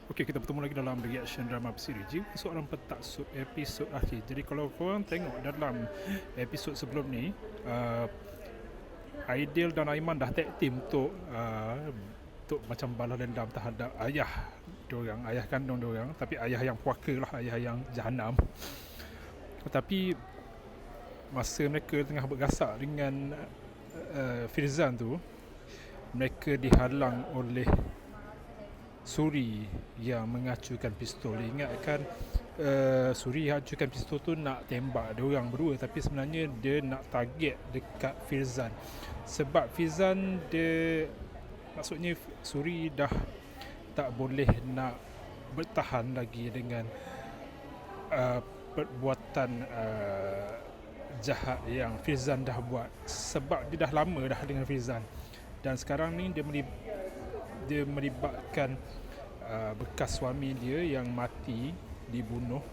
Okey, kita bertemu lagi dalam reaction drama bersiri Jiwa Soalan Petak episod akhir. Jadi kalau korang tengok dalam episod sebelum ni, Aidil dan Aiman dah tag team untuk macam balas dendam terhadap ayah diorang, ayah kandung diorang, tapi ayah yang puaka lah, ayah yang jahanam. Tetapi masa mereka tengah bergasak dengan Firzan tu, mereka dihalang oleh Suri yang mengacukan pistol. Ingatkan Suri yang acukan pistol tu nak tembak dia orang berdua, tapi sebenarnya dia nak target dekat Firzan. Sebab Firzan dia, maksudnya Suri dah tak boleh nak bertahan lagi dengan perbuatan jahat yang Firzan dah buat. Sebab dia dah lama dah dengan Firzan, dan sekarang ni dia melibatkan bekas suami dia yang mati, dibunuh.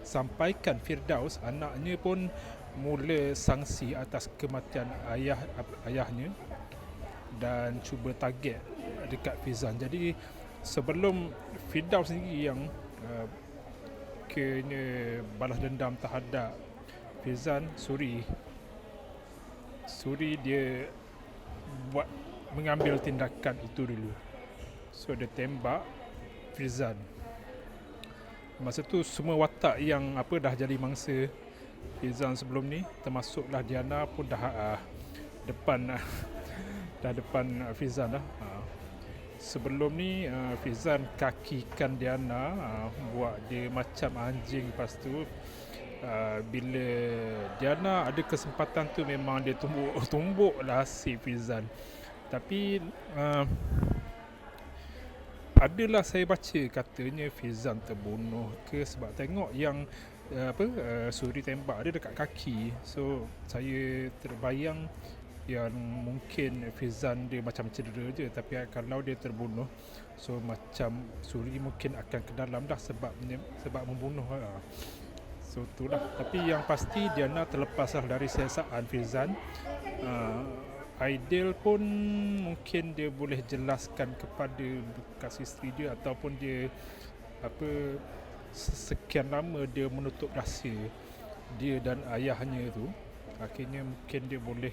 Sampaikan Firdaus, anaknya pun mula sangsi atas kematian ayahnya dan cuba target dekat Firzan. Jadi sebelum Firdaus sendiri yang kena balas dendam terhadap Firzan, Suri dia buat mengambil tindakan itu dulu. So dia tembak Firzan. Masa tu semua watak yang dah jadi mangsa Firzan sebelum ni, termasuklah Diana pun dah depan Firzan dah. Sebelum ni Firzan kakikan Diana, buat dia macam anjing. Lepas tu bila Diana ada kesempatan tu, memang dia tumbuk lah si Firzan. Tapi adalah saya baca katanya Firzan terbunuh ke, sebab tengok yang Suri tembak dia dekat kaki. So saya terbayang yang mungkin Firzan dia macam cedera je, tapi kalau dia terbunuh, so macam Suri mungkin akan ke dalam dah sebab membunuh lah. So itulah. Tapi yang pasti Diana terlepas lah dari siasaan Firzan. Aidil pun mungkin dia boleh jelaskan kepada bekas isteri dia, ataupun dia sekian lama dia menutup rahsia dia dan ayahnya tu, akhirnya mungkin dia boleh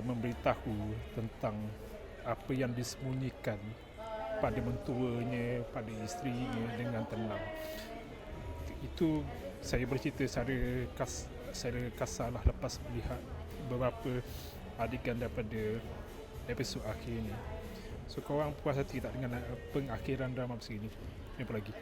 memberitahu tentang apa yang disembunyikan pada mentuanya, pada isterinya dengan tenang. Itu saya bercerita secara kasar lah lepas melihat beberapa adegan daripada episod akhir ni. So korang puas hati tak dengan pengakhiran drama begini? Jumpa lagi.